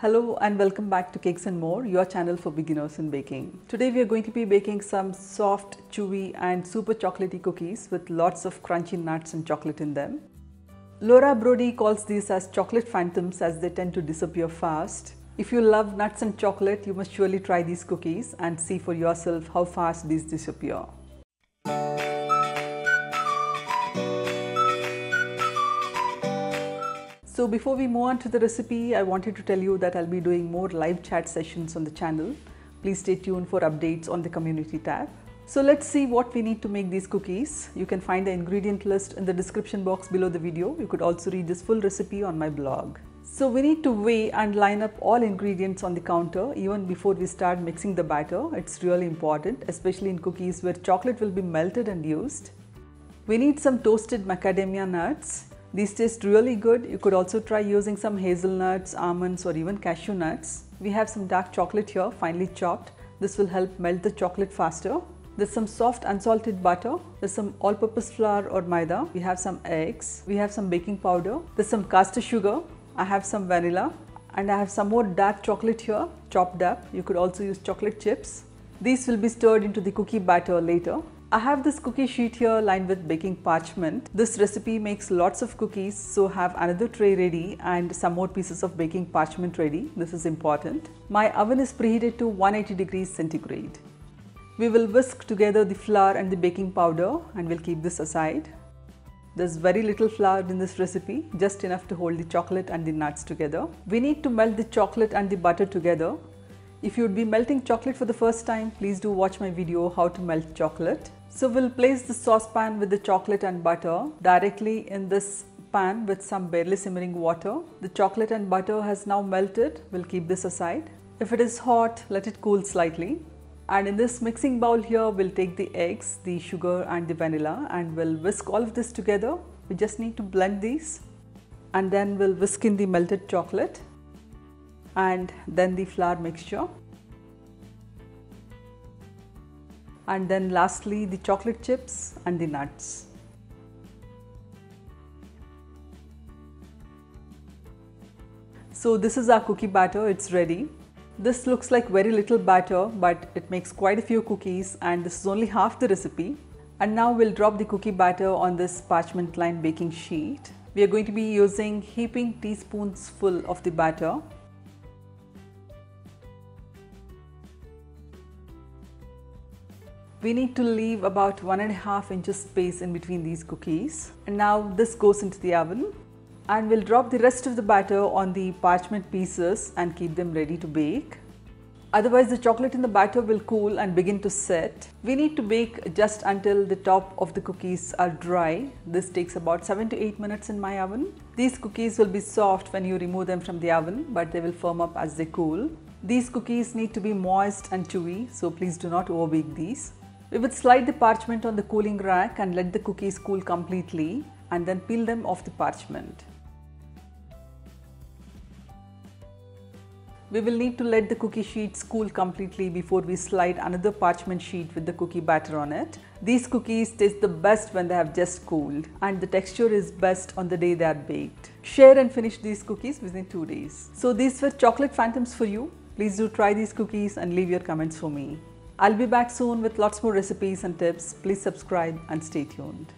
Hello and welcome back to Cakes and More, your channel for beginners in baking. Today we are going to be baking some soft, chewy and super chocolatey cookies with lots of crunchy nuts and chocolate in them. Laura Brody calls these as chocolate phantoms as they tend to disappear fast. If you love nuts and chocolate, you must surely try these cookies and see for yourself how fast these disappear. So before we move on to the recipe, I wanted to tell you that I'll be doing more live chat sessions on the channel. Please stay tuned for updates on the community tab. So let's see what we need to make these cookies. You can find the ingredient list in the description box below the video. You could also read this full recipe on my blog. So we need to weigh and line up all ingredients on the counter even before we start mixing the batter. It's really important, especially in cookies where chocolate will be melted and used. We need some toasted macadamia nuts. These taste really good. You could also try using some hazelnuts, almonds or even cashew nuts. We have some dark chocolate here, finely chopped. This will help melt the chocolate faster. There's some soft unsalted butter. There's some all-purpose flour or maida. We have some eggs. We have some baking powder. There's some caster sugar. I have some vanilla. And I have some more dark chocolate here, chopped up. You could also use chocolate chips. These will be stirred into the cookie batter later. I have this cookie sheet here lined with baking parchment. This recipe makes lots of cookies, so have another tray ready and some more pieces of baking parchment ready. This is important. My oven is preheated to 180 degrees centigrade. We will whisk together the flour and the baking powder and we'll keep this aside. There's very little flour in this recipe, just enough to hold the chocolate and the nuts together. We need to melt the chocolate and the butter together. If you would be melting chocolate for the first time, please do watch my video how to melt chocolate. So we'll place the saucepan with the chocolate and butter directly in this pan with some barely simmering water. The chocolate and butter has now melted. We'll keep this aside. If it is hot, let it cool slightly. And in this mixing bowl here, we'll take the eggs, the sugar and the vanilla and we'll whisk all of this together. We just need to blend these and then we'll whisk in the melted chocolate and then the flour mixture. And then lastly the chocolate chips and the nuts. So this is our cookie batter, it's ready. This looks like very little batter, but it makes quite a few cookies and this is only half the recipe. And now we'll drop the cookie batter on this parchment lined baking sheet. We are going to be using heaping teaspoons full of the batter. We need to leave about 1.5 inches space in between these cookies. And now this goes into the oven. And we'll drop the rest of the batter on the parchment pieces and keep them ready to bake. Otherwise the chocolate in the batter will cool and begin to set. We need to bake just until the top of the cookies are dry. This takes about 7 to 8 minutes in my oven. These cookies will be soft when you remove them from the oven, but they will firm up as they cool. These cookies need to be moist and chewy, so please do not overbake these. We would slide the parchment on the cooling rack and let the cookies cool completely and then peel them off the parchment. We will need to let the cookie sheets cool completely before we slide another parchment sheet with the cookie batter on it. These cookies taste the best when they have just cooled and the texture is best on the day they are baked. Share and finish these cookies within 2 days. So these were chocolate phantoms for you. Please do try these cookies and leave your comments for me. I'll be back soon with lots more recipes and tips. Please subscribe and stay tuned.